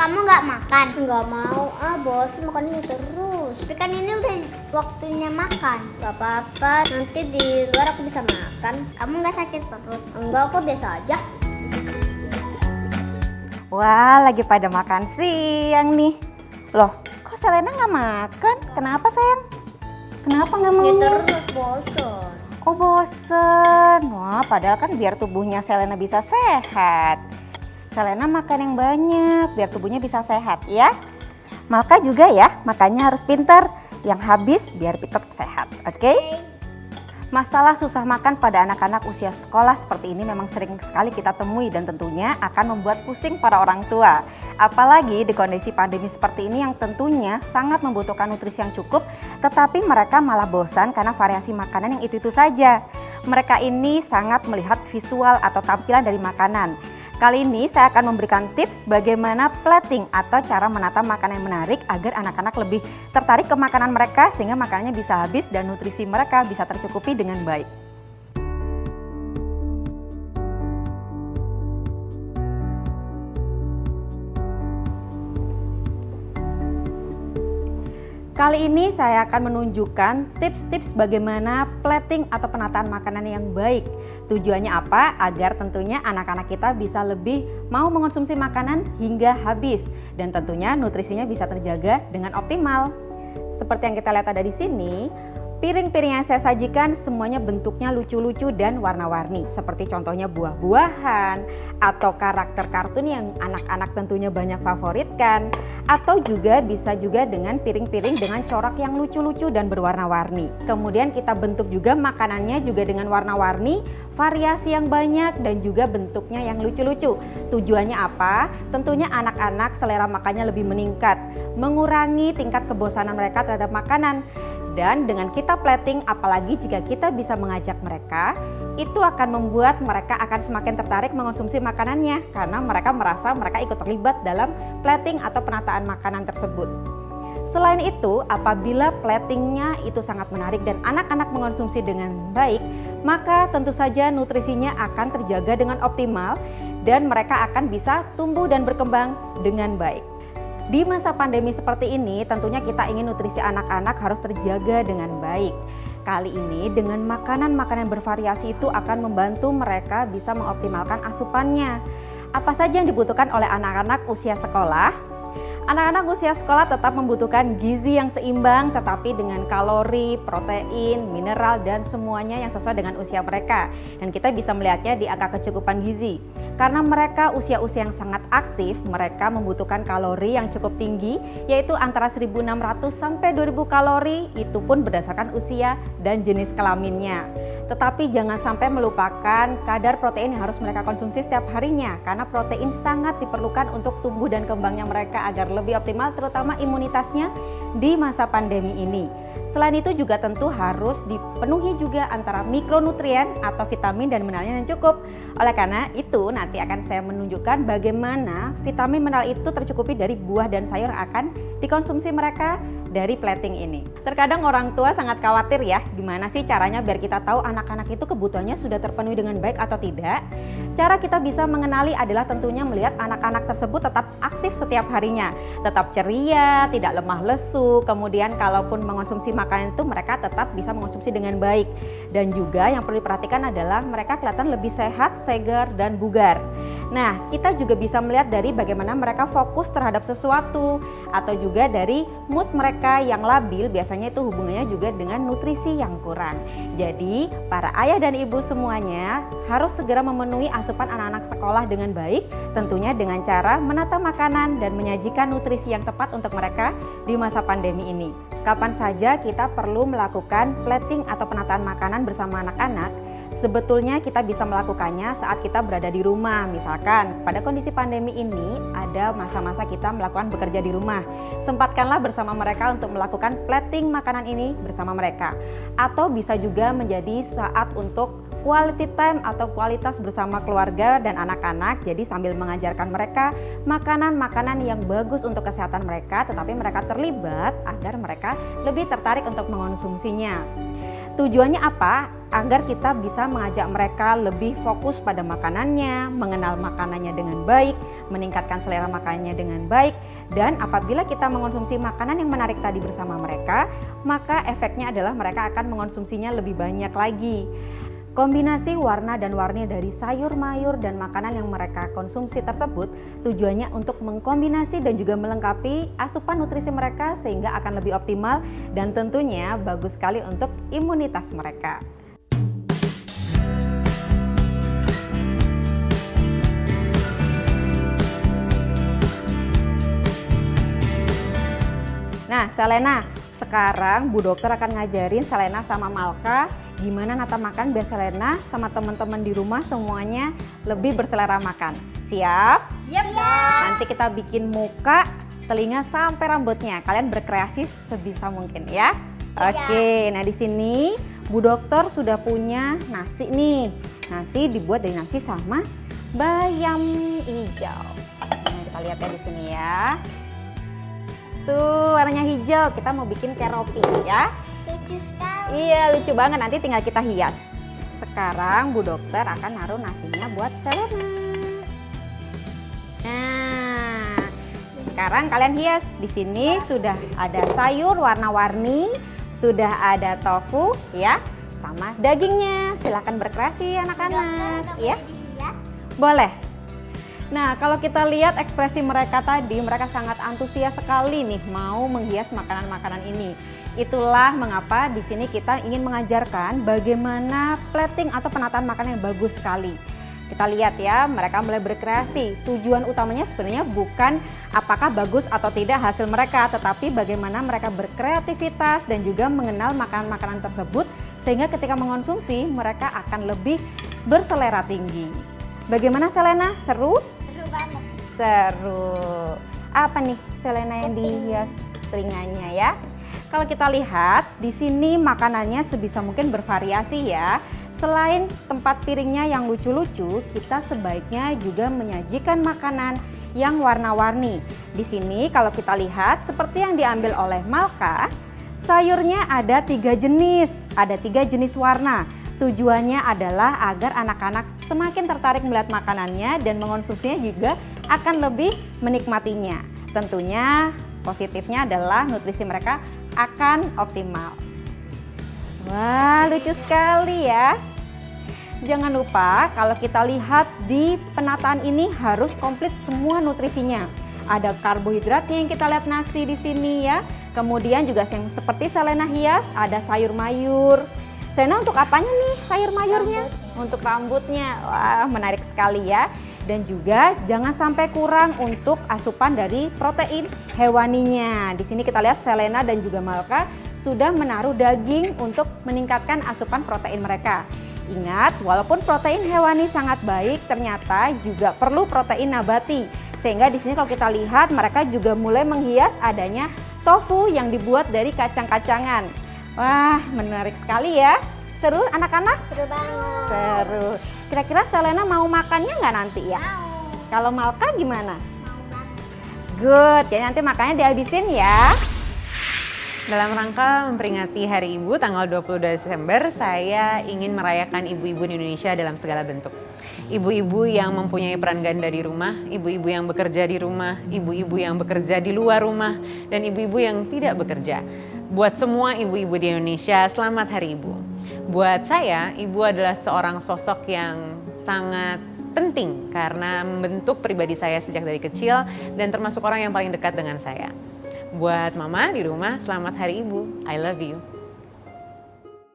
kamu nggak makan? Nggak mau, bosan makan ini terus. Tapi kan ini udah waktunya makan. Nggak apa-apa, nanti di luar aku bisa makan. Kamu nggak sakit perut? Enggak, kok biasa aja. Wah, lagi pada makan siang nih. Loh, kok Selena nggak makan? Kenapa, Sen? Kenapa nggak mau? Ya terus bosan. Oh, bosen. Wah, padahal kan biar tubuhnya Selena bisa sehat. Selena makan yang banyak biar tubuhnya bisa sehat ya. Maka juga ya, makannya harus pintar. Yang habis biar tetap sehat, oke? Masalah susah makan pada anak-anak usia sekolah seperti ini memang sering sekali kita temui dan tentunya akan membuat pusing para orang tua. Apalagi di kondisi pandemi seperti ini yang tentunya sangat membutuhkan nutrisi yang cukup, tetapi mereka malah bosan karena variasi makanan yang itu-itu saja. Mereka ini sangat melihat visual atau tampilan dari makanan. Kali ini saya akan memberikan tips bagaimana plating atau cara menata makanan yang menarik agar anak-anak lebih tertarik ke makanan mereka sehingga makanannya bisa habis dan nutrisi mereka bisa tercukupi dengan baik. Kali ini saya akan menunjukkan tips-tips bagaimana plating atau penataan makanan yang baik. Tujuannya apa? Agar tentunya anak-anak kita bisa lebih mau mengonsumsi makanan hingga habis dan tentunya nutrisinya bisa terjaga dengan optimal. Seperti yang kita lihat ada di sini, piring-piring yang saya sajikan semuanya bentuknya lucu-lucu dan warna-warni. Seperti contohnya buah-buahan atau karakter kartun yang anak-anak tentunya banyak favoritkan. Atau juga bisa juga dengan piring-piring dengan corak yang lucu-lucu dan berwarna-warni. Kemudian kita bentuk juga makanannya juga dengan warna-warni, variasi yang banyak dan juga bentuknya yang lucu-lucu. Tujuannya apa? Tentunya anak-anak selera makannya lebih meningkat, mengurangi tingkat kebosanan mereka terhadap makanan. Dan dengan kita plating, apalagi jika kita bisa mengajak mereka, itu akan membuat mereka akan semakin tertarik mengonsumsi makanannya karena mereka merasa mereka ikut terlibat dalam plating atau penataan makanan tersebut. Selain itu, apabila platingnya itu sangat menarik dan anak-anak mengonsumsi dengan baik, maka tentu saja nutrisinya akan terjaga dengan optimal dan mereka akan bisa tumbuh dan berkembang dengan baik. Di masa pandemi seperti ini, tentunya kita ingin nutrisi anak-anak harus terjaga dengan baik. Kali ini dengan makanan-makanan bervariasi itu akan membantu mereka bisa mengoptimalkan asupannya. Apa saja yang dibutuhkan oleh anak-anak usia sekolah? Anak-anak usia sekolah tetap membutuhkan gizi yang seimbang tetapi dengan kalori, protein, mineral dan semuanya yang sesuai dengan usia mereka. Dan kita bisa melihatnya di angka kecukupan gizi. Karena mereka usia-usia yang sangat aktif, mereka membutuhkan kalori yang cukup tinggi, yaitu antara 1.600 sampai 2.000 kalori, itu pun berdasarkan usia dan jenis kelaminnya. Tetapi jangan sampai melupakan kadar protein yang harus mereka konsumsi setiap harinya, karena protein sangat diperlukan untuk tumbuh dan kembangnya mereka agar lebih optimal, terutama imunitasnya di masa pandemi ini. Selain itu juga tentu harus dipenuhi juga antara mikronutrien atau vitamin dan mineralnya yang cukup. Oleh karena itu nanti akan saya menunjukkan bagaimana vitamin mineral itu tercukupi dari buah dan sayur yang akan dikonsumsi mereka dari plating ini. Terkadang orang tua sangat khawatir ya, gimana sih caranya biar kita tahu anak-anak itu kebutuhannya sudah terpenuhi dengan baik atau tidak. Cara kita bisa mengenali adalah tentunya melihat anak-anak tersebut tetap aktif setiap harinya, tetap ceria, tidak lemah lesu, kemudian kalaupun mengonsumsi makanan itu mereka tetap bisa mengonsumsi dengan baik. Dan juga yang perlu diperhatikan adalah mereka kelihatan lebih sehat, segar, dan bugar. Nah, kita juga bisa melihat dari bagaimana mereka fokus terhadap sesuatu atau juga dari mood mereka yang labil, biasanya itu hubungannya juga dengan nutrisi yang kurang. Jadi, para ayah dan ibu semuanya harus segera memenuhi asupan anak-anak sekolah dengan baik, tentunya dengan cara menata makanan dan menyajikan nutrisi yang tepat untuk mereka di masa pandemi ini. Kapan saja kita perlu melakukan plating atau penataan makanan bersama anak-anak? Sebetulnya kita bisa melakukannya saat kita berada di rumah. Misalkan pada kondisi pandemi ini ada masa-masa kita melakukan bekerja di rumah. Sempatkanlah bersama mereka untuk melakukan plating makanan ini bersama mereka. Atau bisa juga menjadi saat untuk quality time atau kualitas bersama keluarga dan anak-anak. Jadi sambil mengajarkan mereka makanan-makanan yang bagus untuk kesehatan mereka, tetapi mereka terlibat agar mereka lebih tertarik untuk mengonsumsinya. Tujuannya apa? Agar kita bisa mengajak mereka lebih fokus pada makanannya, mengenal makanannya dengan baik, meningkatkan selera makanannya dengan baik, dan apabila kita mengonsumsi makanan yang menarik tadi bersama mereka, maka efeknya adalah mereka akan mengonsumsinya lebih banyak lagi. Kombinasi warna dan warni dari sayur, mayur, dan makanan yang mereka konsumsi tersebut tujuannya untuk mengkombinasi dan juga melengkapi asupan nutrisi mereka sehingga akan lebih optimal dan tentunya bagus sekali untuk imunitas mereka. Nah, Selena, sekarang Bu Dokter akan ngajarin Selena sama Malka gimana nata makan biar Selena sama teman-teman di rumah semuanya lebih berselera makan. Siap? Siap. Nanti kita bikin muka, telinga sampai rambutnya. Kalian berkreasi sebisa mungkin ya. Oke, nah di sini Bu Dokter sudah punya nasi nih. Nasi dibuat dari nasi sama bayam hijau. Nah, kita lihat ya di sini ya. Tuh warnanya hijau, kita mau bikin kayak roti ya. Lucu sekali. Iya lucu banget, nanti tinggal kita hias. Sekarang Bu Dokter akan naruh nasinya buat Selena. Nah, sekarang kalian hias. Di sini sudah ada sayur warna-warni, sudah ada tofu ya, sama dagingnya. Silahkan berkreasi anak-anak ya. Dihias. Boleh. Nah, kalau kita lihat ekspresi mereka tadi, mereka sangat antusias sekali nih mau menghias makanan-makanan ini. Itulah mengapa di sini kita ingin mengajarkan bagaimana plating atau penataan makanan yang bagus sekali. Kita lihat ya, mereka mulai berkreasi. Tujuan utamanya sebenarnya bukan apakah bagus atau tidak hasil mereka, tetapi bagaimana mereka berkreativitas dan juga mengenal makanan-makanan tersebut sehingga ketika mengonsumsi mereka akan lebih berselera tinggi. Bagaimana Selena? Seru? Seru banget. Seru. Apa nih Selena yang dihias telinganya ya? Kalau kita lihat di sini makanannya sebisa mungkin bervariasi ya. Selain tempat piringnya yang lucu-lucu, kita sebaiknya juga menyajikan makanan yang warna-warni. Di sini kalau kita lihat seperti yang diambil oleh Malka, sayurnya ada 3 jenis, ada 3 jenis warna. Tujuannya adalah agar anak-anak semakin tertarik melihat makanannya dan mengonsumsinya juga akan lebih menikmatinya. Tentunya positifnya adalah nutrisi mereka akan optimal. Wah, lucu sekali ya. Jangan lupa kalau kita lihat di penataan ini harus komplit semua nutrisinya. Ada karbohidratnya yang kita lihat nasi di sini ya. Kemudian juga yang seperti Selena hias ada sayur mayur. Selena untuk apanya nih sayur mayurnya? Untuk rambutnya. Wah, menarik sekali ya. Dan juga jangan sampai kurang untuk asupan dari protein hewaninya. Di sini kita lihat Selena dan juga Malka sudah menaruh daging untuk meningkatkan asupan protein mereka. Ingat, walaupun protein hewani sangat baik, ternyata juga perlu protein nabati. Sehingga di sini kalau kita lihat mereka juga mulai menghias adanya tofu yang dibuat dari kacang-kacangan. Wah, menarik sekali ya. Seru anak-anak? Seru banget. Seru. Kira-kira Selena mau makannya nggak nanti ya? Mau. Kalau Malka gimana? Mau banget. Good, jadi nanti makannya dihabisin ya. Dalam rangka memperingati Hari Ibu tanggal 22 Desember, saya ingin merayakan ibu-ibu di Indonesia dalam segala bentuk. Ibu-ibu yang mempunyai peran ganda di rumah, ibu-ibu yang bekerja di rumah, ibu-ibu yang bekerja di luar rumah, dan ibu-ibu yang tidak bekerja. Buat semua ibu-ibu di Indonesia, selamat Hari Ibu. Buat saya, ibu adalah seorang sosok yang sangat penting karena membentuk pribadi saya sejak dari kecil dan termasuk orang yang paling dekat dengan saya. Buat mama di rumah, selamat Hari Ibu. I love you.